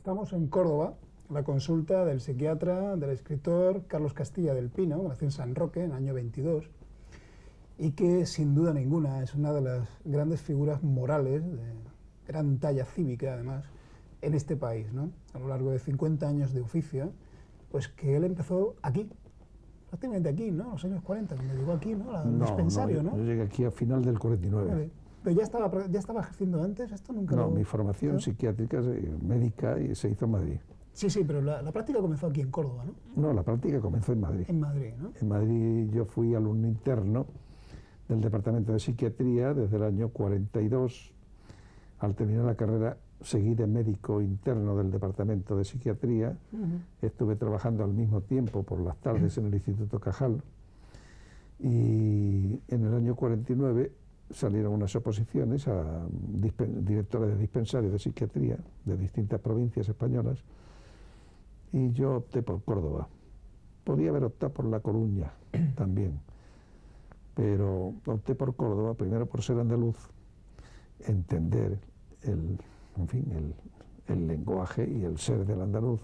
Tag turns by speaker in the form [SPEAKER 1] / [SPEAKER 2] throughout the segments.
[SPEAKER 1] Estamos en Córdoba, la consulta del psiquiatra, del escritor Carlos Castilla del Pino, que nació en San Roque en el año 22, y que sin duda ninguna es una de las grandes figuras morales, de gran talla cívica además, en este país, ¿no? A lo largo de 50 años de oficio, pues que él empezó aquí, prácticamente aquí, ¿no? Los años 40, cuando llegó aquí, ¿no? Al dispensario, ¿no?
[SPEAKER 2] Yo llegué aquí a final del 49.
[SPEAKER 1] Vale. Pero ya estaba ejerciendo antes, esto nunca
[SPEAKER 2] No,
[SPEAKER 1] lo...
[SPEAKER 2] mi formación psiquiátrica, médica, y se hizo en Madrid.
[SPEAKER 1] Sí, sí, pero la práctica comenzó aquí en Córdoba, ¿no?
[SPEAKER 2] No, la práctica comenzó en Madrid.
[SPEAKER 1] En Madrid, ¿no?
[SPEAKER 2] En Madrid yo fui alumno interno del Departamento de Psiquiatría desde el año 42. Al terminar la carrera seguí de médico interno del Departamento de Psiquiatría. Estuve trabajando al mismo tiempo por las tardes en el Instituto Cajal. Y en el año 49 salieron unas oposiciones a directores de dispensarios de psiquiatría de distintas provincias españolas y yo opté por Córdoba. Podía haber optado por La Coruña también, pero opté por Córdoba, primero por ser andaluz, entender el lenguaje y el ser del andaluz,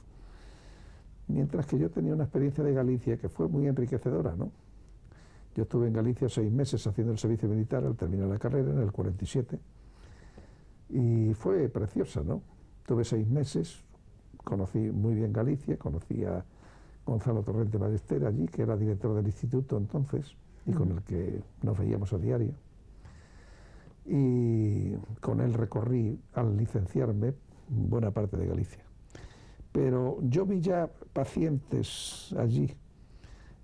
[SPEAKER 2] mientras que yo tenía una experiencia de Galicia que fue muy enriquecedora, ¿no? Yo estuve en Galicia 6 meses haciendo el servicio militar al terminar la carrera, en el 47, y fue preciosa, ¿no? Tuve 6 meses, conocí muy bien Galicia, conocí a Gonzalo Torrente Ballester allí, que era director del instituto entonces, y con el que nos veíamos a diario. Y con él recorrí, al licenciarme, buena parte de Galicia. Pero yo vi ya pacientes allí,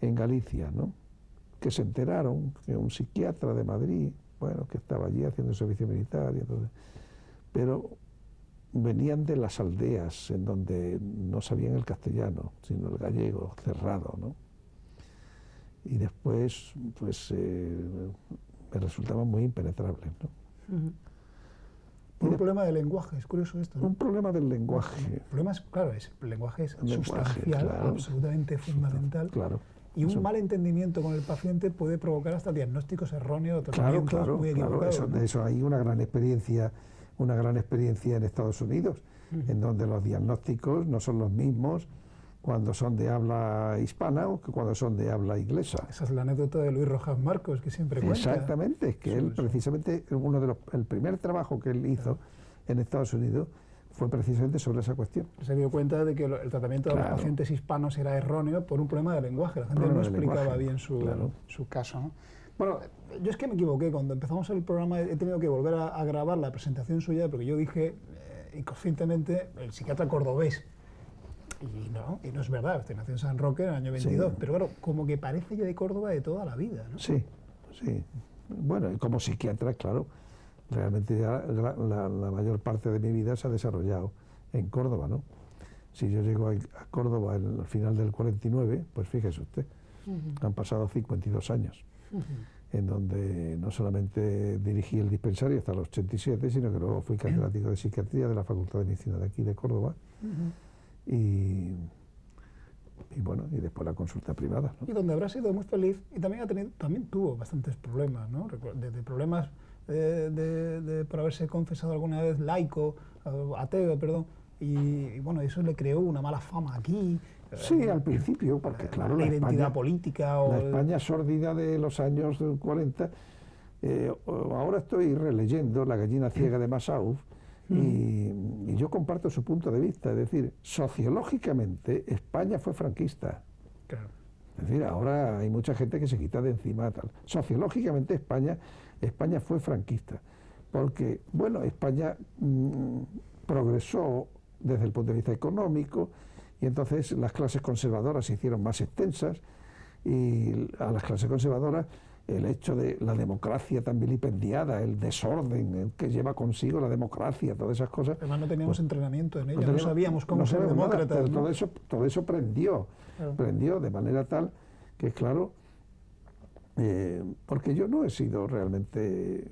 [SPEAKER 2] en Galicia, ¿no?, que se enteraron que un psiquiatra de Madrid, bueno, que estaba allí haciendo el servicio militar y entonces, pero venían de las aldeas en donde no sabían el castellano, sino el gallego cerrado, ¿no? Y después, pues, me resultaban muy impenetrables, ¿no?
[SPEAKER 1] Por un problema de lenguaje, es curioso esto, ¿no?
[SPEAKER 2] Un problema del lenguaje.
[SPEAKER 1] El problema es, claro, el lenguaje es sustancial,
[SPEAKER 2] claro,
[SPEAKER 1] absolutamente fundamental.
[SPEAKER 2] Claro.
[SPEAKER 1] Y un mal entendimiento con el paciente puede provocar hasta diagnósticos erróneos, tratamientos muy equivocados.
[SPEAKER 2] Claro, eso hay una gran experiencia en Estados Unidos, en donde los diagnósticos no son los mismos cuando son de habla hispana o que cuando son de habla inglesa.
[SPEAKER 1] Esa es la anécdota de Luis Rojas Marcos, que siempre cuenta.
[SPEAKER 2] Exactamente, es que él precisamente, el primer trabajo que él hizo en Estados Unidos fue precisamente sobre esa cuestión.
[SPEAKER 1] Se dio cuenta de que el tratamiento de los pacientes hispanos era erróneo por un problema de lenguaje. La gente no explicaba bien su caso, ¿no? Bueno, yo es que me equivoqué. Cuando empezamos el programa he tenido que volver a grabar la presentación suya porque yo dije inconscientemente el psiquiatra cordobés. Y no es verdad. Usted nació en San Roque en el año 22. Sí. Pero bueno, como que parece ya de Córdoba de toda la vida, ¿no?
[SPEAKER 2] Sí, sí. Bueno, como psiquiatra, claro. Realmente ya la mayor parte de mi vida se ha desarrollado en Córdoba, ¿no? Si yo llego a Córdoba al final del 49, pues fíjese usted, han pasado 52 años, en donde no solamente dirigí el dispensario hasta los 87, sino que luego fui catedrático de psiquiatría de la Facultad de Medicina de aquí de Córdoba, y bueno, y después la consulta privada, ¿no?
[SPEAKER 1] Y donde habrá sido muy feliz, y también tuvo bastantes problemas, ¿no? Desde problemas por haberse confesado alguna vez laico, ateo, perdón, y bueno, eso le creó una mala fama aquí.
[SPEAKER 2] Sí, al principio, porque claro,
[SPEAKER 1] la identidad política o...
[SPEAKER 2] La España sórdida de los años 40, ahora estoy releyendo La gallina ciega de Massauf, y yo comparto su punto de vista, es decir, sociológicamente España fue franquista.
[SPEAKER 1] Claro.
[SPEAKER 2] Es decir, ahora hay mucha gente que se quita de encima tal. Sociológicamente España fue franquista, porque, bueno, España progresó desde el punto de vista económico, y entonces las clases conservadoras se hicieron más extensas, y a las clases conservadoras el hecho de la democracia tan vilipendiada, el desorden el que lleva consigo la democracia, todas esas cosas.
[SPEAKER 1] Además no teníamos entrenamiento en ella, no sabíamos cómo ser demócratas.
[SPEAKER 2] ¿No? Todo eso prendió, prendió de manera tal que, claro, porque yo no he sido realmente,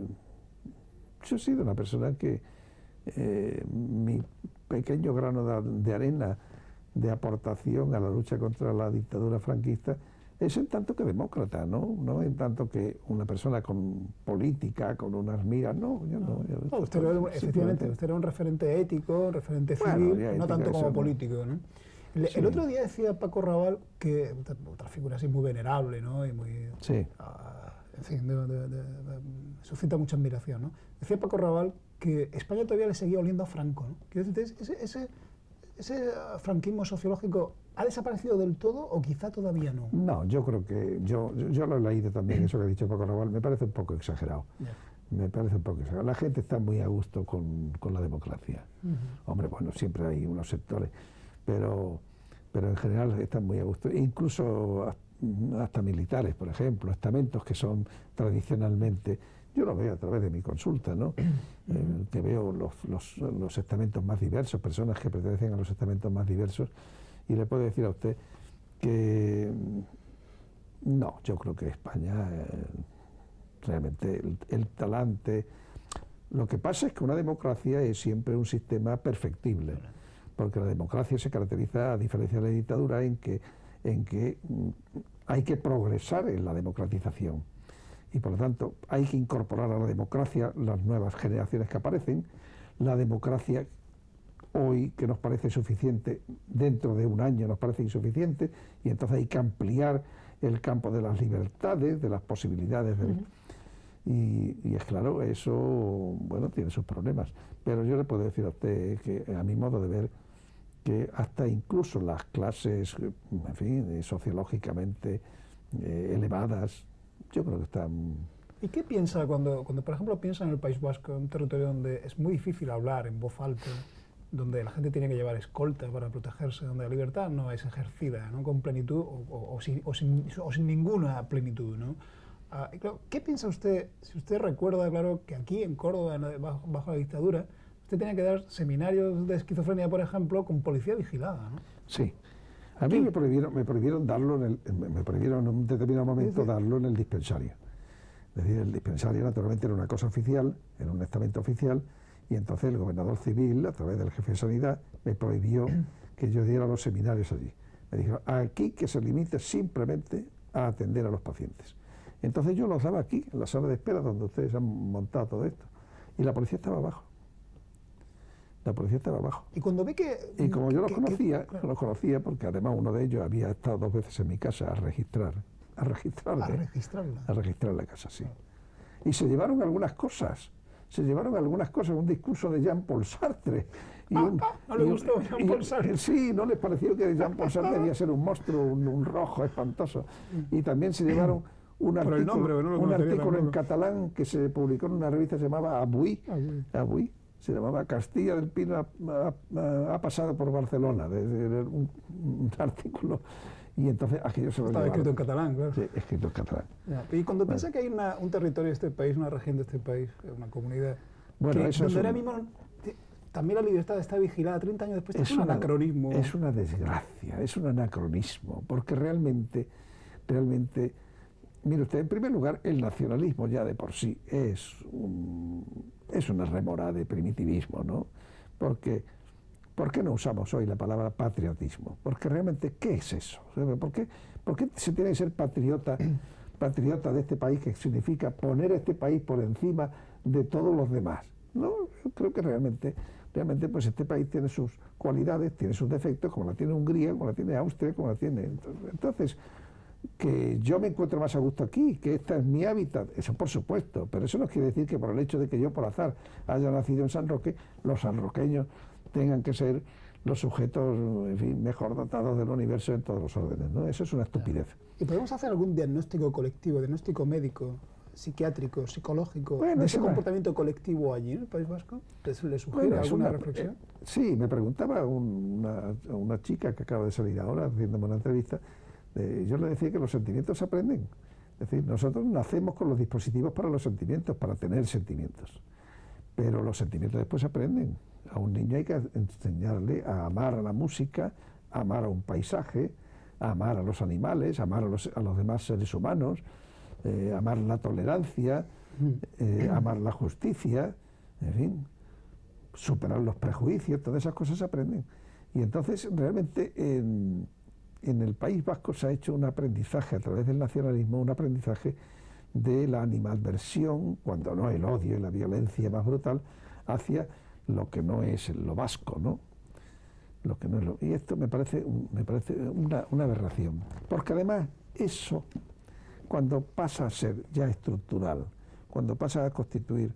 [SPEAKER 2] yo he sido una persona que mi pequeño grano de arena de aportación a la lucha contra la dictadura franquista es en tanto que demócrata, ¿no? No en tanto que una persona con política, con unas miras, no, yo no.
[SPEAKER 1] No, usted efectivamente, usted era un referente ético, un referente civil, no tanto como político, ¿no? El otro día decía Paco Raval, que otra figura así muy venerable, ¿no? Y muy...
[SPEAKER 2] Sí.
[SPEAKER 1] En fin, suscita mucha admiración, ¿no? Decía Paco Raval que España todavía le seguía oliendo a Franco, ¿no? Quiero decir, ese franquismo sociológico ¿ha desaparecido del todo o quizá todavía no?
[SPEAKER 2] No, yo creo que... Yo lo he leído también, eso que ha dicho Paco Raval, me parece un poco exagerado. Yeah. Me parece un poco exagerado. La gente está muy a gusto con la democracia. Hombre, bueno, siempre hay unos sectores, pero en general están muy a gusto. Incluso hasta militares, por ejemplo, estamentos que son tradicionalmente... Yo lo veo a través de mi consulta, ¿no? Que veo los estamentos más diversos, personas que pertenecen a los estamentos más diversos, y le puedo decir a usted que no, yo creo que España realmente el talante... Lo que pasa es que una democracia es siempre un sistema perfectible, porque la democracia se caracteriza, a diferencia de la dictadura, en que hay que progresar en la democratización. Y por lo tanto hay que incorporar a la democracia las nuevas generaciones que aparecen. La democracia hoy, que nos parece suficiente, dentro de un año nos parece insuficiente, y entonces hay que ampliar el campo de las libertades, de las posibilidades. Y es claro, eso, bueno, tiene sus problemas. Pero yo le puedo decir a usted que, a mi modo de ver, que hasta incluso las clases, en fin, sociológicamente elevadas, yo creo que están...
[SPEAKER 1] ¿Y qué piensa cuando, por ejemplo, piensa en el País Vasco, un territorio donde es muy difícil hablar en voz alta, donde la gente tiene que llevar escolta para protegerse, donde la libertad no es ejercida, ¿no?, con plenitud o sin ninguna plenitud, ¿no? Y claro, ¿qué piensa usted, si usted recuerda, claro, que aquí en Córdoba, bajo la dictadura, usted tenía que dar seminarios de esquizofrenia, por ejemplo, con policía vigilada, ¿no?
[SPEAKER 2] Sí. A mí me prohibieron darlo, me prohibieron en un determinado momento darlo en el dispensario. Es decir, el dispensario naturalmente era una cosa oficial, era un estamento oficial, y entonces el gobernador civil, a través del jefe de sanidad, me prohibió que yo diera los seminarios allí. Me dijo, aquí que se limite simplemente a atender a los pacientes. Entonces yo los daba aquí, en la sala de espera, donde ustedes han montado todo esto, y la policía estaba abajo. La policía estaba abajo.
[SPEAKER 1] Y cuando ve que...
[SPEAKER 2] Y como yo los conocía, porque además uno de ellos había estado 2 veces en mi casa a registrar la casa, sí. Y se llevaron algunas cosas, un discurso de Jean-Paul Sartre.
[SPEAKER 1] ¿No le gustó Jean-Paul Sartre?
[SPEAKER 2] Sí, no les pareció que Jean-Paul Sartre debía ser un monstruo, un rojo espantoso. Y también se llevaron un artículo en catalán que se publicó en una revista que se llamaba Avui. Se llamaba Castilla del Pino ha pasado por Barcelona, un artículo, y entonces aquello se lo
[SPEAKER 1] estaba escrito en catalán, claro.
[SPEAKER 2] Sí, escrito en catalán.
[SPEAKER 1] Y cuando piensa que hay un territorio de este país, una región de este país, una comunidad,
[SPEAKER 2] bueno, eso
[SPEAKER 1] donde ahora mismo también la libertad está vigilada 30 años después, es un anacronismo.
[SPEAKER 2] Es una desgracia, es un anacronismo, porque realmente, mire usted, en primer lugar, el nacionalismo ya de por sí es una rémora de primitivismo, ¿no? Porque, ¿por qué no usamos hoy la palabra patriotismo? Porque realmente, ¿qué es eso? ¿Por qué se tiene que ser patriota de este país, que significa poner a este país por encima de todos los demás? No, yo creo que realmente pues este país tiene sus cualidades, tiene sus defectos, como la tiene Hungría, como la tiene Austria, como la tiene... Entonces, que yo me encuentro más a gusto aquí, que este es mi hábitat, eso por supuesto, pero eso no quiere decir que por el hecho de que yo por azar haya nacido en San Roque, los sanroqueños tengan que ser los sujetos, en fin, mejor dotados del universo en todos los órdenes, ¿no? Eso es una estupidez.
[SPEAKER 1] ¿Y podemos hacer algún diagnóstico colectivo, diagnóstico médico, psiquiátrico, psicológico, de ese comportamiento colectivo allí en el País Vasco? ¿Le sugiere alguna reflexión?
[SPEAKER 2] Sí, me preguntaba una chica que acaba de salir ahora haciéndome una entrevista. Yo le decía que los sentimientos se aprenden. Es decir, nosotros nacemos con los dispositivos para los sentimientos, para tener sentimientos. Pero los sentimientos después se aprenden. A un niño hay que enseñarle a amar a la música, a amar a un paisaje, a amar a los animales, a amar a los demás seres humanos, amar la tolerancia, amar la justicia, en fin, superar los prejuicios, todas esas cosas se aprenden. Y entonces realmente en el País Vasco se ha hecho un aprendizaje a través del nacionalismo, un aprendizaje de la animadversión, cuando no el odio y la violencia más brutal, hacia lo que no es lo vasco, ¿no? Lo que no es y esto me parece una aberración, porque además eso, cuando pasa a ser ya estructural, cuando pasa a constituir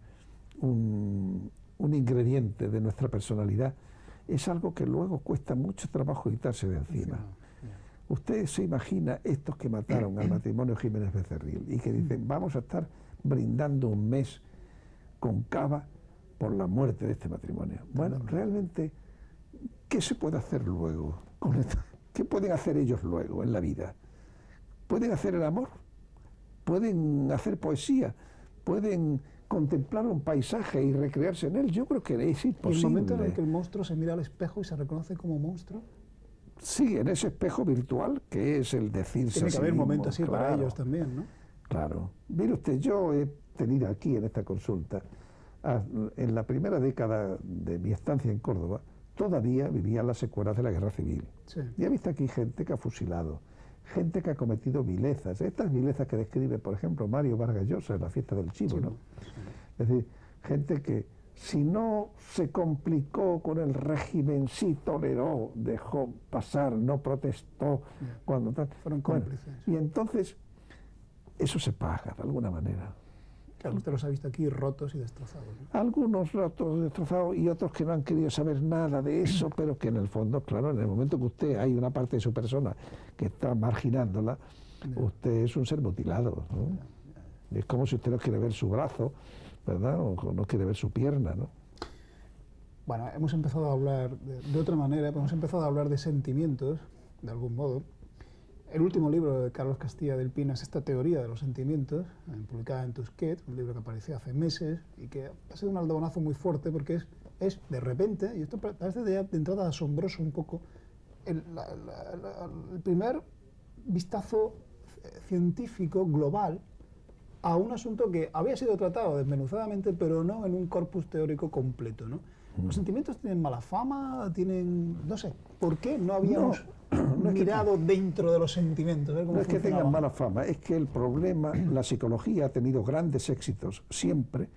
[SPEAKER 2] un ingrediente de nuestra personalidad, es algo que luego cuesta mucho trabajo quitarse de encima. Usted se imagina estos que mataron al matrimonio Jiménez Becerril y que dicen, vamos a estar brindando un mes con cava por la muerte de este matrimonio. Bueno, realmente, ¿qué se puede hacer luego con esto? ¿Qué pueden hacer ellos luego en la vida? ¿Pueden hacer el amor? ¿Pueden hacer poesía? ¿Pueden contemplar un paisaje y recrearse en él? Yo creo que es imposible.
[SPEAKER 1] ¿Y el momento en el que el monstruo se mira al espejo y se reconoce como monstruo?
[SPEAKER 2] Sí, en ese espejo virtual que es el decirse
[SPEAKER 1] Tiene que haber
[SPEAKER 2] mismo,
[SPEAKER 1] momentos así
[SPEAKER 2] claro,
[SPEAKER 1] para ellos también, ¿no?
[SPEAKER 2] Claro. Mire usted, yo he tenido aquí en esta consulta, en la primera década de mi estancia en Córdoba, todavía vivían las secuelas de la guerra civil. Sí. Y he visto aquí gente que ha fusilado, gente que ha cometido vilezas, estas vilezas que describe, por ejemplo, Mario Vargas Llosa en la fiesta del chivo, ¿no? Sí. Es decir, gente que si no se complicó con el régimen, sí toleró, dejó pasar, no protestó, cuando tal.
[SPEAKER 1] Fueron cómplices.
[SPEAKER 2] Bueno, y entonces eso se paga de alguna manera.
[SPEAKER 1] Claro, usted los ha visto aquí rotos y destrozados, ¿no?
[SPEAKER 2] Algunos rotos, destrozados, y otros que no han querido saber nada de eso, pero que en el fondo, claro, en el momento que usted hay una parte de su persona que está marginándola, usted es un ser mutilado, ¿no? Es como si usted no quiere ver su brazo, ¿verdad? O no quiere ver su pierna, ¿no?
[SPEAKER 1] Bueno, hemos empezado a hablar de otra manera, hemos empezado a hablar de sentimientos, de algún modo. El último libro de Carlos Castilla del Pino es esta teoría de los sentimientos, publicada en Tusquets, un libro que apareció hace meses y que ha sido un aldabonazo muy fuerte porque es de repente, y esto parece de entrada asombroso un poco, el primer vistazo científico global a un asunto que había sido tratado desmenuzadamente, pero no en un corpus teórico completo, ¿no? Los sentimientos tienen mala fama, tienen... no sé, ¿por qué no habíamos mirado dentro de los sentimientos?
[SPEAKER 2] No es que tengan mala fama, es que el problema, la psicología ha tenido grandes éxitos siempre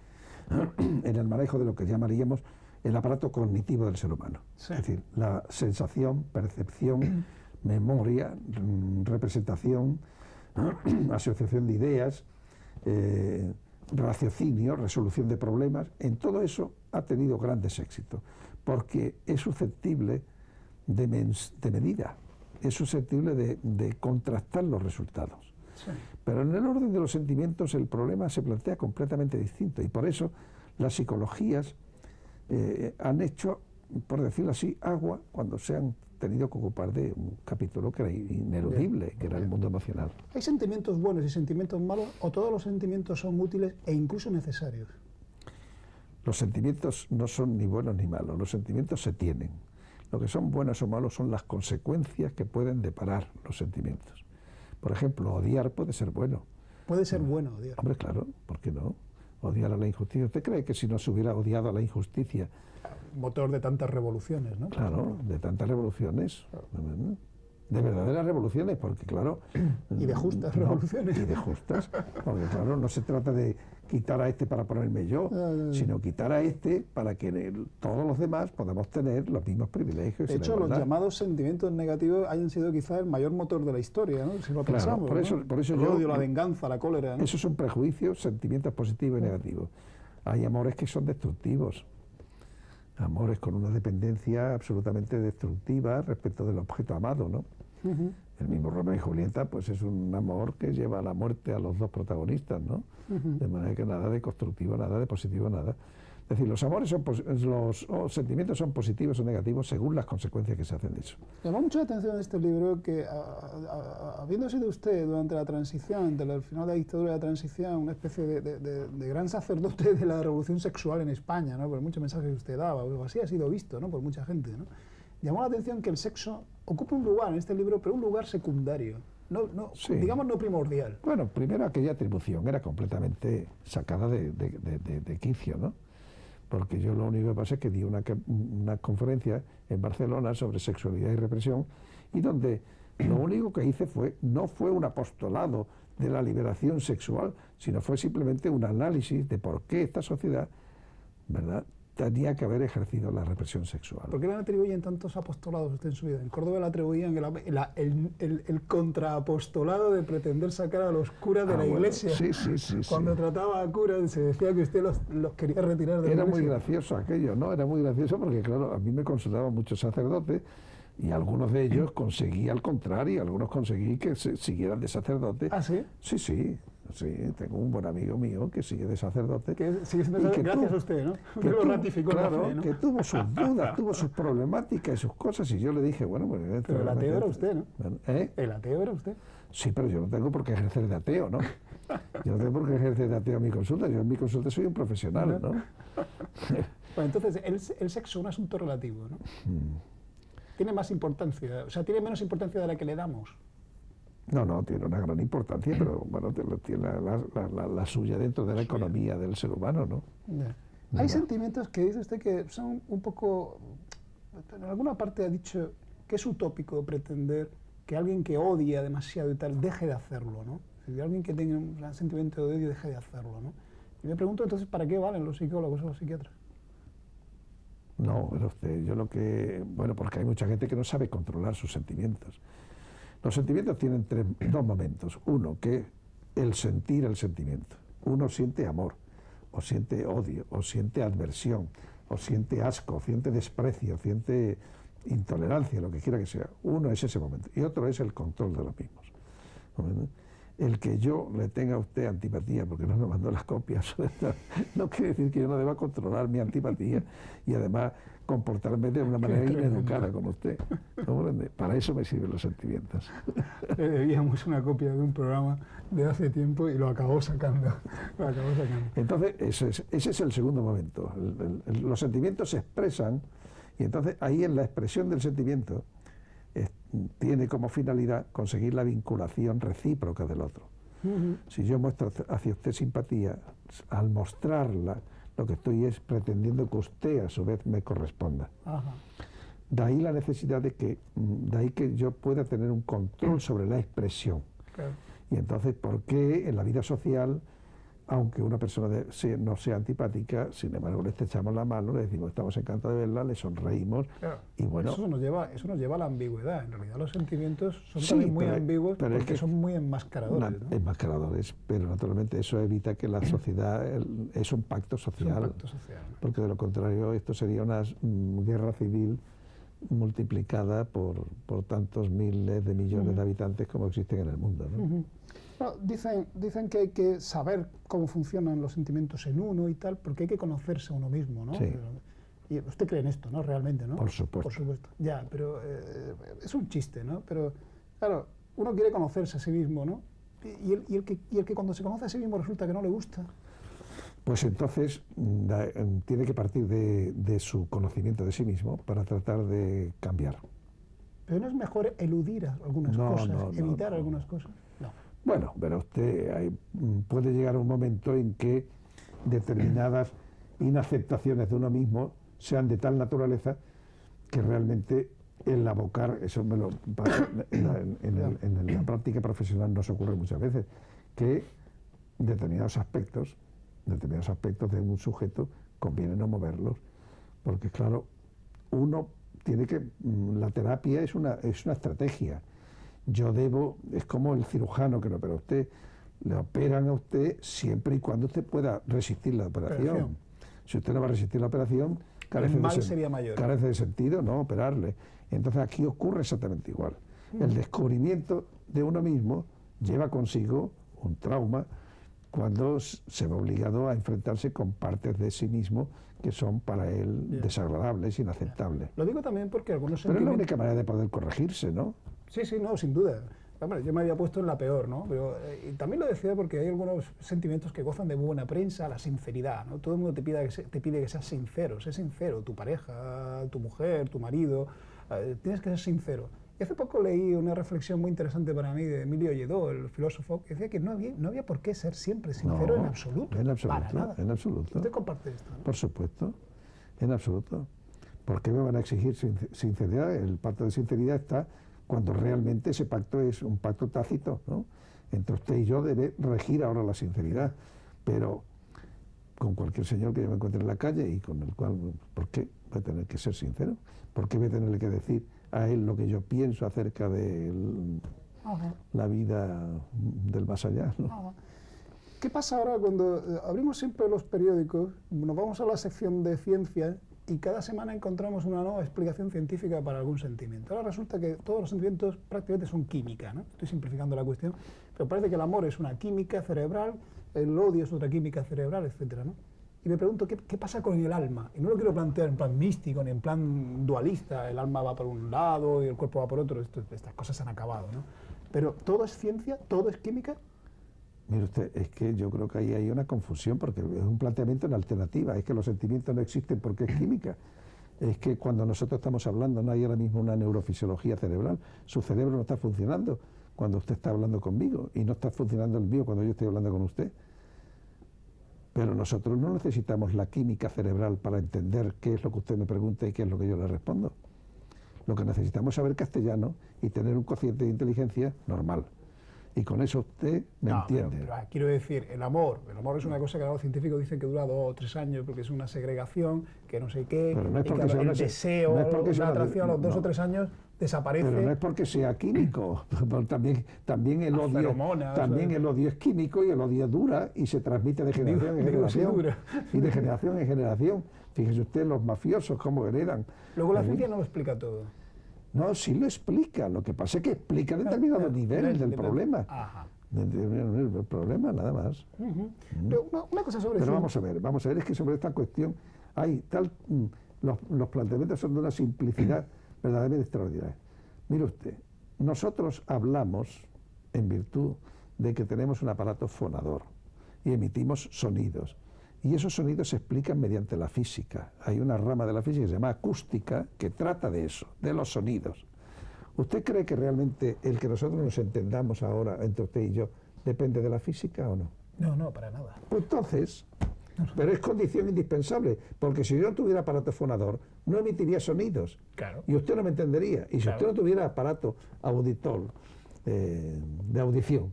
[SPEAKER 2] en el manejo de lo que llamaríamos el aparato cognitivo del ser humano. Sí. Es decir, la sensación, percepción, memoria, representación, asociación de ideas, raciocinio, resolución de problemas, en todo eso ha tenido grandes éxitos, porque es susceptible de medida, es susceptible de contrastar los resultados. Sí. Pero en el orden de los sentimientos el problema se plantea completamente distinto, y por eso las psicologías han hecho, por decirlo así, agua cuando se han tenido que ocupar de un capítulo que era ineludible, que era el mundo emocional.
[SPEAKER 1] ¿Hay sentimientos buenos y sentimientos malos, o todos los sentimientos son útiles e incluso necesarios?
[SPEAKER 2] Los sentimientos no son ni buenos ni malos, los sentimientos se tienen. Lo que son buenos o malos son las consecuencias que pueden deparar los sentimientos. Por ejemplo, odiar puede ser bueno.
[SPEAKER 1] Puede ser bueno odiar.
[SPEAKER 2] Hombre, claro, ¿por qué no? Odiar a la injusticia. ¿Usted cree que si no se hubiera odiado a la injusticia...
[SPEAKER 1] motor de tantas revoluciones, ¿no?
[SPEAKER 2] Claro, de tantas revoluciones, de verdaderas revoluciones, porque claro...
[SPEAKER 1] Y de justas revoluciones.
[SPEAKER 2] Y de justas, porque claro, no se trata de quitar a este para ponerme yo, sino quitar a este para que todos los demás podamos tener los mismos privilegios.
[SPEAKER 1] De hecho, los llamados sentimientos negativos hayan sido quizá el mayor motor de la historia, ¿no? Si lo pensamos,
[SPEAKER 2] por eso
[SPEAKER 1] el odio, la venganza, la cólera, ¿no?
[SPEAKER 2] Esos son prejuicios, sentimientos positivos y negativos. Hay amores que son destructivos. Amores con una dependencia absolutamente destructiva respecto del objeto amado, ¿no? El mismo Romeo y Julieta, pues es un amor que lleva a la muerte a los dos protagonistas, ¿no? De manera que nada de constructivo, nada de positivo, nada. Es decir, los amores los sentimientos son positivos o negativos según las consecuencias que se hacen de eso.
[SPEAKER 1] Llamó mucho la atención de este libro que, habiendo sido usted durante la transición, ante el final de la dictadura de la transición, una especie de gran sacerdote de la revolución sexual en España, ¿no? Por muchos mensajes que usted daba, o así ha sido visto, ¿no? Por mucha gente, ¿no? Llamó la atención que el sexo ocupa un lugar en este libro, pero un lugar secundario, sí. Digamos no primordial.
[SPEAKER 2] Bueno, primero aquella atribución era completamente sacada de quicio, ¿no? Porque yo lo único que pasa es que di una conferencia en Barcelona sobre sexualidad y represión, y donde Lo único que hice no fue un apostolado de la liberación sexual, sino fue simplemente un análisis de por qué esta sociedad, ¿verdad?, tenía que haber ejercido la represión sexual.
[SPEAKER 1] ¿Por qué le atribuyen tantos apostolados a usted en su vida? En Córdoba le atribuían el contraapostolado de pretender sacar a los curas de la iglesia.
[SPEAKER 2] Sí.
[SPEAKER 1] Cuando trataba a curas se decía que usted los quería retirar de la iglesia.
[SPEAKER 2] Era muy gracioso aquello, ¿no? Era muy gracioso porque, claro, a mí me consultaban muchos sacerdotes y algunos de ellos conseguí al contrario, algunos conseguí que siguieran de sacerdote.
[SPEAKER 1] ¿Ah, sí?
[SPEAKER 2] Sí, tengo un buen amigo mío que sigue de sacerdote.
[SPEAKER 1] Que sigue siendo gracias a usted, ¿no? Que lo ratificó,
[SPEAKER 2] claro,
[SPEAKER 1] fe, ¿no?
[SPEAKER 2] que tuvo sus dudas, tuvo sus problemáticas y sus cosas, y yo le dije, bueno, pues...
[SPEAKER 1] Pero el ateo era usted, ¿no?
[SPEAKER 2] ¿Eh?
[SPEAKER 1] El ateo era usted.
[SPEAKER 2] Sí, pero yo no tengo por qué ejercer de ateo, ¿no? Yo no tengo por qué ejercer de ateo en mi consulta, yo en mi consulta soy un profesional, ¿no?
[SPEAKER 1] Bueno, entonces, el sexo es un asunto relativo, ¿no? Tiene más importancia, o sea, tiene menos importancia de la que le damos.
[SPEAKER 2] No, tiene una gran importancia, pero bueno, tiene la suya dentro de la economía del ser humano, ¿no?
[SPEAKER 1] Hay sentimientos que dice usted que son un poco, en alguna parte ha dicho que es utópico pretender que alguien que odia demasiado y tal deje de hacerlo, ¿no? Si alguien que tenga un gran sentimiento de odio deje de hacerlo, ¿no? Y me pregunto entonces, ¿para qué valen los psicólogos o los psiquiatras?
[SPEAKER 2] No, pero usted, bueno, porque hay mucha gente que no sabe controlar sus sentimientos. Los sentimientos tienen dos momentos. Uno, que el sentir el sentimiento. Uno siente amor, o siente odio, o siente adversión, o siente asco, o siente desprecio, siente intolerancia, lo que quiera que sea. Uno es ese momento. Y otro es el control de los mismos. El que yo le tenga a usted antipatía porque no me mandó las copias, no quiere decir que yo no deba controlar mi antipatía y además comportarme de una manera ineducada como usted. Para eso me sirven los sentimientos.
[SPEAKER 1] Le debíamos una copia de un programa de hace tiempo y lo acabó sacando.
[SPEAKER 2] Entonces, ese es el segundo momento. Los sentimientos se expresan y entonces ahí en la expresión del sentimiento tiene como finalidad conseguir la vinculación recíproca del otro. Si yo muestro hacia usted simpatía, al mostrarla, lo que estoy es pretendiendo que usted a su vez me corresponda. De ahí la necesidad de que yo pueda tener un control sobre la expresión.
[SPEAKER 1] Claro.
[SPEAKER 2] Y entonces, ¿por qué en la vida social, aunque una persona no sea antipática, sin embargo le estrechamos la mano, le decimos estamos encantados de verla, le sonreímos,
[SPEAKER 1] claro,
[SPEAKER 2] y bueno...
[SPEAKER 1] Eso nos lleva a la ambigüedad. En realidad los sentimientos son también muy ambiguos porque son muy enmascaradores. ¿no?
[SPEAKER 2] Enmascaradores, pero naturalmente eso evita que la sociedad es un pacto social.
[SPEAKER 1] Es un pacto social, ¿no?
[SPEAKER 2] Porque de lo contrario esto sería una guerra civil multiplicada por tantos miles de millones de habitantes como existen en el mundo, ¿no?
[SPEAKER 1] Bueno, dicen que hay que saber cómo funcionan los sentimientos en uno y tal, porque hay que conocerse a uno mismo, ¿no?
[SPEAKER 2] Sí.
[SPEAKER 1] Y usted cree en esto, ¿no? Realmente, ¿no?
[SPEAKER 2] Por supuesto.
[SPEAKER 1] Por supuesto. Ya, pero es un chiste, ¿no? Pero, claro, uno quiere conocerse a sí mismo, ¿no? Y el que cuando se conoce a sí mismo resulta que no le gusta.
[SPEAKER 2] Pues entonces tiene que partir de su conocimiento de sí mismo para tratar de cambiar.
[SPEAKER 1] Pero no es mejor eludir algunas cosas, evitar algunas cosas. No.
[SPEAKER 2] Bueno, pero usted puede llegar a un momento en que determinadas inaceptaciones de uno mismo sean de tal naturaleza que realmente el abocar, eso me lo pasa en la práctica profesional nos ocurre muchas veces, que determinados aspectos de un sujeto conviene no moverlos, porque claro, uno tiene que, la terapia es una estrategia. Es como el cirujano que lo opera a usted, le operan a usted siempre y cuando usted pueda resistir la operación. Si usted no va a resistir la operación, carece de sentido no operarle. Entonces aquí ocurre exactamente igual. El descubrimiento de uno mismo lleva consigo un trauma cuando se ve obligado a enfrentarse con partes de sí mismo que son para él desagradables, inaceptables.
[SPEAKER 1] Lo digo también porque algunos
[SPEAKER 2] Pero es la única manera de poder corregirse, ¿no?
[SPEAKER 1] Sí, no, sin duda. Hombre, yo me había puesto en la peor, ¿no? Pero y también lo decía porque hay algunos sentimientos que gozan de buena prensa, la sinceridad, ¿no? Todo el mundo te pide que seas sincero, sé sincero, tu pareja, tu mujer, tu marido, tienes que ser sincero. Y hace poco leí una reflexión muy interesante para mí de Emilio Lledó, el filósofo, que decía que no había por qué ser siempre sincero en absoluto.
[SPEAKER 2] En absoluto,
[SPEAKER 1] para nada.
[SPEAKER 2] En absoluto.
[SPEAKER 1] ¿Usted comparte esto? ¿No?
[SPEAKER 2] Por supuesto, en absoluto. ¿Por qué me van a exigir sinceridad? El pacto de sinceridad está cuando realmente ese pacto es un pacto tácito, ¿no? Entre usted y yo debe regir ahora la sinceridad, pero con cualquier señor que yo me encuentre en la calle y con el cual, ¿por qué voy a tener que ser sincero? ¿Por qué voy a tenerle que decir a él lo que yo pienso acerca de la vida del más allá, ¿no?
[SPEAKER 1] ¿Qué pasa ahora cuando abrimos siempre los periódicos, nos vamos a la sección de ciencia y cada semana encontramos una nueva explicación científica para algún sentimiento? Ahora resulta que todos los sentimientos prácticamente son química, ¿no? Estoy simplificando la cuestión, pero parece que el amor es una química cerebral, el odio es otra química cerebral, etcétera, ¿no? Y me pregunto, ¿qué pasa con el alma? Y no lo quiero plantear en plan místico, ni en plan dualista, el alma va por un lado y el cuerpo va por otro, estas cosas se han acabado, ¿no? Pero ¿todo es ciencia? ¿Todo es química?
[SPEAKER 2] Mire usted, es que yo creo que ahí hay una confusión, porque es un planteamiento en alternativa, es que los sentimientos no existen porque es química. Es que cuando nosotros estamos hablando no hay ahora mismo una neurofisiología cerebral, su cerebro no está funcionando cuando usted está hablando conmigo y no está funcionando el mío cuando yo estoy hablando con usted. Pero nosotros no necesitamos la química cerebral para entender qué es lo que usted me pregunta y qué es lo que yo le respondo. Lo que necesitamos es saber castellano y tener un cociente de inteligencia normal. Y con eso usted me entiende.
[SPEAKER 1] Pero quiero decir, el amor es una cosa que los científicos dicen que dura 2 o 3 años porque es una segregación, que no sé qué,
[SPEAKER 2] pero no es
[SPEAKER 1] y
[SPEAKER 2] porque
[SPEAKER 1] que el deseo, la atracción a los 2 o 3 años desaparece.
[SPEAKER 2] Pero no es porque sea químico, también el odio,
[SPEAKER 1] feromonas,
[SPEAKER 2] también el odio es químico y el odio dura y se transmite de generación en generación. Y de generación en generación. Fíjese usted los mafiosos cómo heredan.
[SPEAKER 1] Luego la ciencia no lo explica todo.
[SPEAKER 2] No, sí lo explica, lo que pasa es que explica determinado nivel del problema.
[SPEAKER 1] Ajá.
[SPEAKER 2] El problema, nada más.
[SPEAKER 1] Pero una cosa sobre
[SPEAKER 2] Pero vamos a ver, es que sobre esta cuestión hay los planteamientos son de una simplicidad verdaderamente extraordinaria. Mire usted, nosotros hablamos en virtud de que tenemos un aparato fonador y emitimos sonidos. Y esos sonidos se explican mediante la física. Hay una rama de la física que se llama acústica que trata de eso, de los sonidos. ¿Usted cree que realmente el que nosotros nos entendamos ahora entre usted y yo depende de la física o no?
[SPEAKER 1] No, para nada.
[SPEAKER 2] Pues entonces, pero es condición indispensable, porque si yo no tuviera aparato fonador, no emitiría sonidos.
[SPEAKER 1] Claro.
[SPEAKER 2] Y usted no me entendería. Y si usted no tuviera aparato auditor, de audición,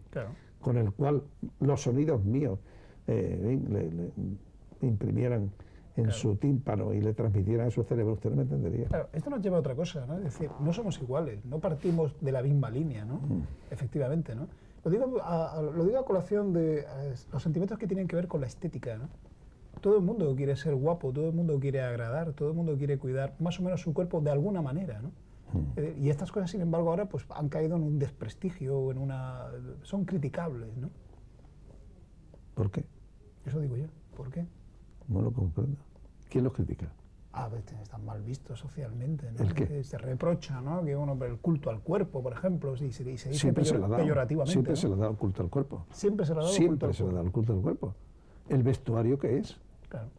[SPEAKER 2] con el cual los sonidos míos le imprimieran en su tímpano y le transmitieran a su cerebro, usted no me entendería.
[SPEAKER 1] Claro, esto nos lleva a otra cosa, ¿no? Es decir, no somos iguales, no partimos de la misma línea, ¿no? Efectivamente, ¿no? Lo digo a colación de los sentimientos que tienen que ver con la estética, ¿no? Todo el mundo quiere ser guapo, todo el mundo quiere agradar, todo el mundo quiere cuidar más o menos su cuerpo de alguna manera, ¿no? Y estas cosas, sin embargo, ahora pues han caído en un desprestigio, son criticables, ¿no?
[SPEAKER 2] ¿Por qué?
[SPEAKER 1] Eso digo yo. ¿Por qué?
[SPEAKER 2] No lo comprendo. ¿Quién los critica?
[SPEAKER 1] Están mal vistos socialmente, ¿no?
[SPEAKER 2] ¿El qué?
[SPEAKER 1] Se reprocha, ¿no? Que el culto al cuerpo, por ejemplo, se dice
[SPEAKER 2] Siempre
[SPEAKER 1] peyorativamente.
[SPEAKER 2] Siempre se le ha dado el culto al cuerpo.
[SPEAKER 1] Siempre se le ha dado
[SPEAKER 2] Siempre se le ha dado el culto al cuerpo. ¿El vestuario qué es?
[SPEAKER 1] Claro.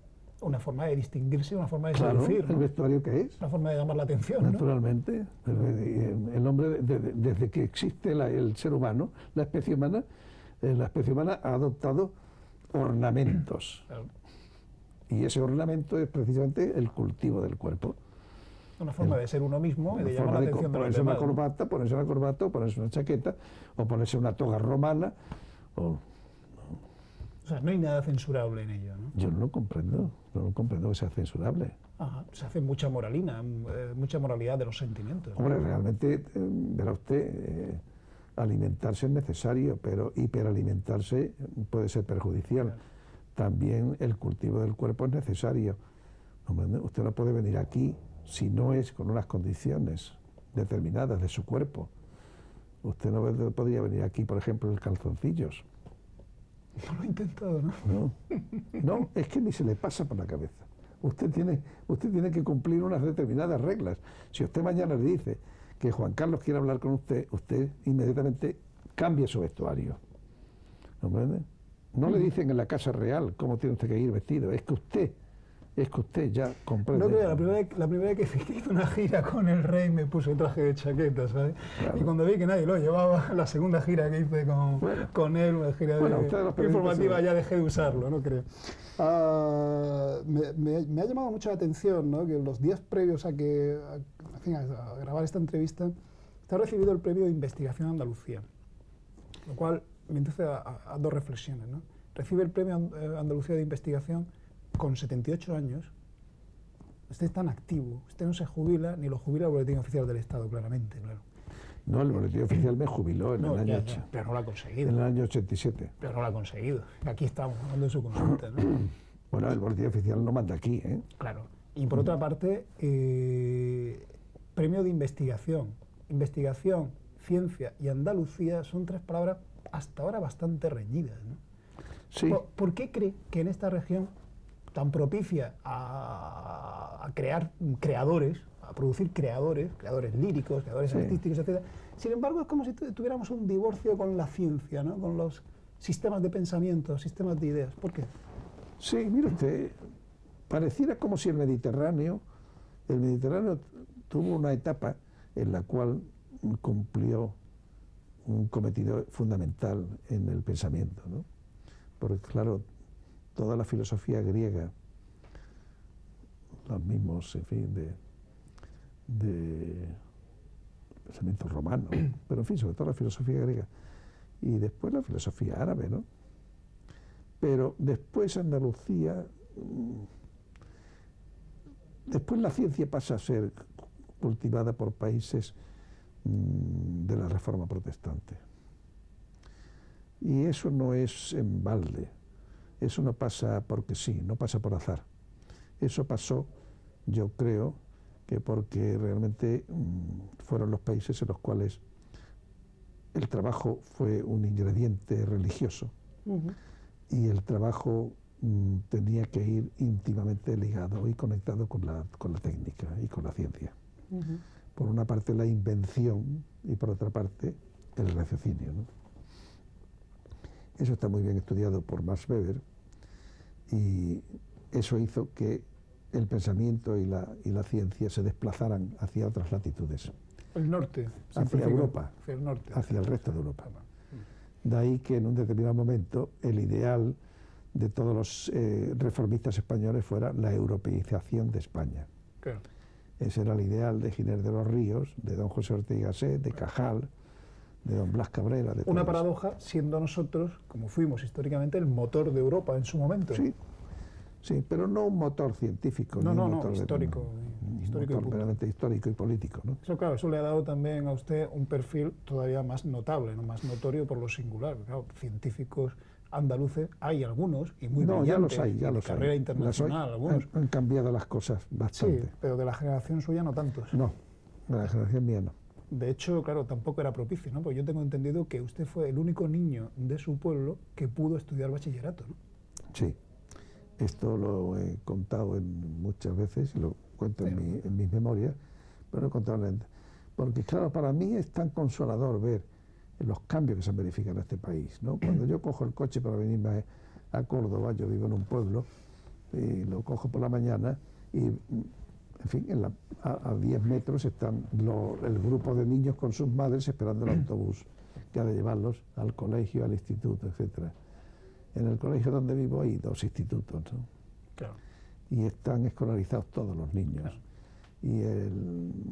[SPEAKER 1] Una forma de distinguirse, una forma de
[SPEAKER 2] claro,
[SPEAKER 1] seducir, ¿no?
[SPEAKER 2] ¿El vestuario qué es?
[SPEAKER 1] Una forma de llamar la atención,
[SPEAKER 2] naturalmente, ¿no? El hombre, desde que existe el ser humano, la especie humana ha adoptado ornamentos.
[SPEAKER 1] Claro.
[SPEAKER 2] Y ese ornamento es precisamente el cultivo del cuerpo.
[SPEAKER 1] Una forma de ser uno mismo y de llamar la atención de los demás.
[SPEAKER 2] Ponerse una corbata, o ponerse una chaqueta, o ponerse una toga romana. O
[SPEAKER 1] sea, no hay nada censurable en ello, ¿no?
[SPEAKER 2] Yo no lo comprendo que sea censurable.
[SPEAKER 1] Ajá. Se hace mucha moralina, mucha moralidad de los sentimientos, ¿no?
[SPEAKER 2] Hombre, realmente, verá usted, alimentarse es necesario, pero hiperalimentarse puede ser perjudicial. Claro. También el cultivo del cuerpo es necesario. Usted no puede venir aquí si no es con unas condiciones determinadas de su cuerpo. Usted no podría venir aquí, por ejemplo, en calzoncillos.
[SPEAKER 1] No lo he intentado,
[SPEAKER 2] ¿no? No, es que ni se le pasa por la cabeza. Usted tiene que cumplir unas determinadas reglas. Si usted mañana le dice que Juan Carlos quiere hablar con usted, usted inmediatamente cambia su vestuario. ¿Comprende? No le dicen en la Casa Real cómo tiene usted que ir vestido, es que usted ya comprende.
[SPEAKER 1] No, la primera vez que hice una gira con el rey me puse el traje de chaqueta, ¿sabes? Claro. Y cuando vi que nadie lo llevaba, la segunda gira que hice con él, una gira informativa, ya dejé de usarlo, no creo. Me ha llamado mucho la atención, ¿no? Que los días previos a grabar esta entrevista, Usted ha recibido el premio de investigación Andalucía, lo cual me induce a dos reflexiones, ¿no? Recibe el premio Andalucía de investigación con 78 años. Usted es tan activo, usted no se jubila, ni lo jubila el Boletín Oficial del Estado, claramente, claro.
[SPEAKER 2] No, el Boletín Oficial me jubiló en el año
[SPEAKER 1] pero no lo ha conseguido.
[SPEAKER 2] En el año 87.
[SPEAKER 1] Pero no lo ha conseguido. Aquí estamos, hablando de su consulta, ¿no?
[SPEAKER 2] Bueno, el Boletín Oficial no manda aquí, ¿eh?
[SPEAKER 1] Claro. Y por otra parte, premio de investigación. Investigación, ciencia y Andalucía son tres palabras hasta ahora bastante reñidas, ¿no?
[SPEAKER 2] Sí.
[SPEAKER 1] ¿Por qué cree que en esta región tan propicia a crear creadores, a producir creadores líricos, creadores artísticos, etc., sin embargo es como si tuviéramos un divorcio con la ciencia, ¿no? Con los sistemas de pensamiento, sistemas de ideas? ¿Por qué?
[SPEAKER 2] Sí, mire usted, pareciera como si el Mediterráneo tuvo una etapa en la cual cumplió un cometido fundamental en el pensamiento, ¿no? Porque claro, toda la filosofía griega, los mismos, en fin, de pensamiento romano, pero en fin, sobre todo la filosofía griega, y después la filosofía árabe, ¿no? Pero después Andalucía, después la ciencia pasa a ser cultivada por países de la Reforma Protestante. Y eso no es en balde, eso no pasa porque sí, no pasa por azar. Eso pasó, yo creo, que porque realmente fueron los países en los cuales el trabajo fue un ingrediente religioso. Y el trabajo tenía que ir íntimamente ligado y conectado con la técnica y con la ciencia. Por una parte la invención y por otra parte el raciocinio, ¿no? Eso está muy bien estudiado por Max Weber y eso hizo que el pensamiento y la ciencia se desplazaran hacia otras latitudes.
[SPEAKER 1] El norte.
[SPEAKER 2] Hacia Europa,
[SPEAKER 1] hacia el norte.
[SPEAKER 2] Hacia el resto de Europa. De ahí que en un determinado momento el ideal de todos los reformistas españoles fuera la europeización de España.
[SPEAKER 1] Claro.
[SPEAKER 2] Ese era el ideal de Giner de los Ríos, de don José Ortega y Gasset, de Cajal, de don Blas Cabrera. De
[SPEAKER 1] una paradoja, siendo nosotros, como fuimos históricamente, el motor de Europa en su momento.
[SPEAKER 2] Sí, sí, pero no un motor científico.
[SPEAKER 1] No,
[SPEAKER 2] ni un
[SPEAKER 1] no,
[SPEAKER 2] motor
[SPEAKER 1] histórico.
[SPEAKER 2] Histórico y meramente histórico y político, ¿no?
[SPEAKER 1] Eso, claro, eso le ha dado también a usted un perfil todavía más notable, ¿no? Más notorio por lo singular. Claro, científicos andaluces hay algunos, y muy brillantes,
[SPEAKER 2] ya los hay, ya
[SPEAKER 1] de
[SPEAKER 2] los
[SPEAKER 1] carrera
[SPEAKER 2] hay.
[SPEAKER 1] internacional, algunos.
[SPEAKER 2] Han cambiado las cosas bastante.
[SPEAKER 1] Sí, pero de la generación suya no tantos.
[SPEAKER 2] No, de la generación mía no.
[SPEAKER 1] De hecho, claro, tampoco era propicio, ¿no? Porque yo tengo entendido que usted fue el único niño de su pueblo que pudo estudiar bachillerato, ¿no?
[SPEAKER 2] Sí, esto lo he contado muchas veces, y lo cuento en mis memorias, pero lo he contado porque claro, para mí es tan consolador ver los cambios que se verifican en este país, ¿no? Cuando yo cojo el coche para venirme a Córdoba, yo vivo en un pueblo, y lo cojo por la mañana y, en fin, a 10 metros están el grupo de niños con sus madres esperando el autobús que ha de llevarlos al colegio, al instituto, etcétera. En el colegio donde vivo hay 2 institutos, ¿no?
[SPEAKER 1] Claro.
[SPEAKER 2] Y están escolarizados todos los niños. Claro. Y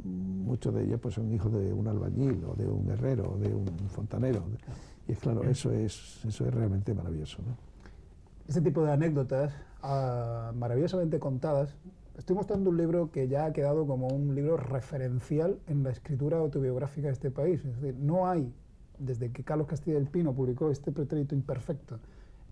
[SPEAKER 2] muchos de ellos pues son hijos de un albañil o de un herrero o de un fontanero. Claro. Y es claro, eso es realmente maravilloso, ¿no?
[SPEAKER 1] Este tipo de anécdotas maravillosamente contadas. Estoy mostrando un libro que ya ha quedado como un libro referencial en la escritura autobiográfica de este país. Es decir, no hay, desde que Carlos Castilla del Pino publicó este Pretérito Imperfecto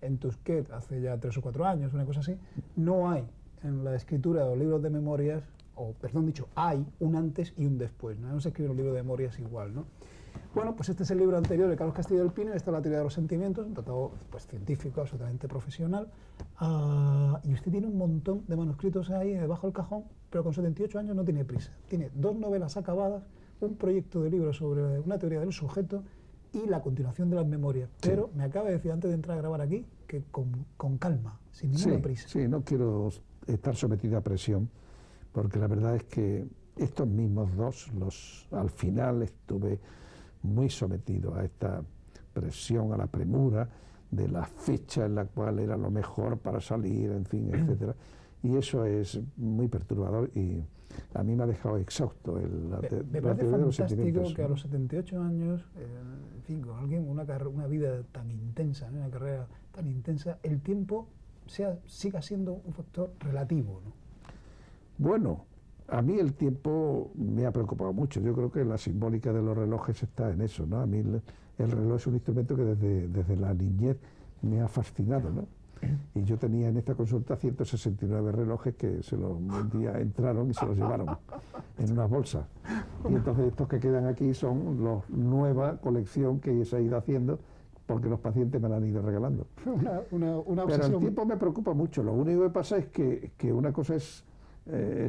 [SPEAKER 1] en Tusquet hace ya 3 o 4 años, una cosa así, no hay en la escritura de los libros de memorias, o perdón dicho, hay un antes y un después, ¿no? No se escribe un libro de memorias igual, ¿no? Bueno, pues este es el libro anterior de Carlos Castilla del Pino, esta es la teoría de los sentimientos, un tratado pues, científico, absolutamente profesional, y usted tiene un montón de manuscritos ahí debajo del cajón, pero con 78 años no tiene prisa. Tiene 2 novelas acabadas, un proyecto de libro sobre una teoría del sujeto y la continuación de las memorias. Pero me acaba de decir antes de entrar a grabar aquí que con calma, sin ninguna prisa.
[SPEAKER 2] Sí, no quiero estar sometido a presión, porque la verdad es que estos mismos 2, al final estuve muy sometido a esta presión, a la premura de la fecha en la cual era lo mejor para salir, en fin, etcétera. Y eso es muy perturbador y a mí me ha dejado exhausto
[SPEAKER 1] Me
[SPEAKER 2] la
[SPEAKER 1] parece
[SPEAKER 2] teoría de los
[SPEAKER 1] fantástico
[SPEAKER 2] sentimientos.
[SPEAKER 1] que a los 78 años, en fin, con alguien, una vida tan intensa, ¿no? Una carrera tan intensa, el tiempo siga siendo un factor relativo, ¿no?
[SPEAKER 2] Bueno, a mí el tiempo me ha preocupado mucho. Yo creo que la simbólica de los relojes está en eso, ¿no? A mí el reloj es un instrumento que desde la niñez me ha fascinado, ¿no? Y yo tenía en esta consulta 169 relojes que un día entraron y se los llevaron en unas bolsas. Y entonces estos que quedan aquí son la nueva colección que se ha ido haciendo porque los pacientes me la han ido regalando.
[SPEAKER 1] Una
[SPEAKER 2] Pero
[SPEAKER 1] obsesión.
[SPEAKER 2] el tiempo me preocupa mucho. Lo único que pasa es que una cosa es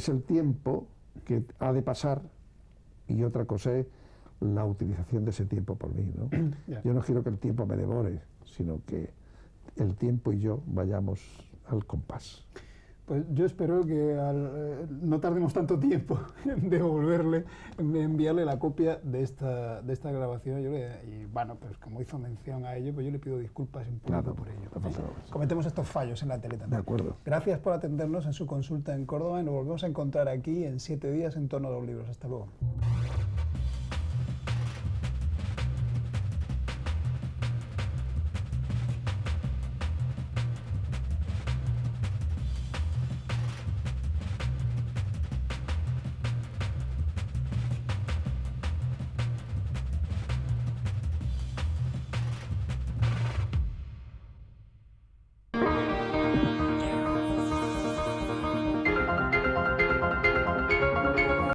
[SPEAKER 2] el tiempo que ha de pasar y otra cosa es la utilización de ese tiempo por mí, ¿no?
[SPEAKER 1] Ya.
[SPEAKER 2] Yo no quiero que el tiempo me devore, sino que el tiempo y yo vayamos al compás.
[SPEAKER 1] Pues yo espero que no tardemos tanto tiempo en devolverle, en enviarle la copia de esta grabación. Y bueno, pues como hizo mención a ello, pues yo le pido disculpas en público por ello.
[SPEAKER 2] No pasa nada.
[SPEAKER 1] Cometemos estos fallos en la tele también.
[SPEAKER 2] De acuerdo.
[SPEAKER 1] Gracias por atendernos en su consulta en Córdoba y nos volvemos a encontrar aquí en 7 días en torno a los libros. Hasta luego.